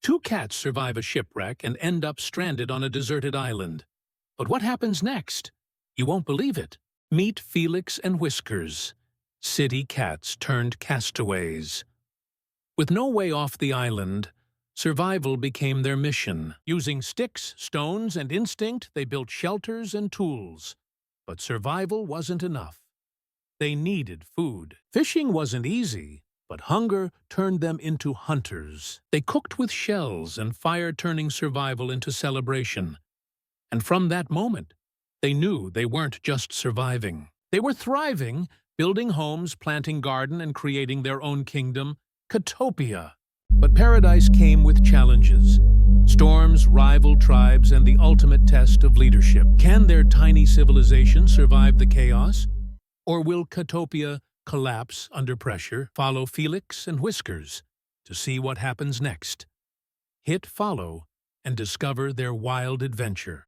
Two cats survive a shipwreck and end up stranded on a deserted island. But what happens next? You won't believe it. Meet Felix and Whiskers, city cats turned castaways. With no way off the island, survival became their mission. Using sticks, stones, and instinct, they built shelters and tools. But survival wasn't enough. They needed food. Fishing wasn't easy, but hunger turned them into hunters. They cooked with shells and fire, turning survival into celebration. And from that moment, they knew they weren't just surviving. They were thriving, building homes, planting gardens, and creating their own kingdom, Catopia. But paradise came with challenges. Storms, rival tribes, and the ultimate test of leadership. Can their tiny civilization survive the chaos? Or will Catopia collapse under pressure? Follow Felix and Whiskers to see what happens next. Hit follow and discover their wild adventure.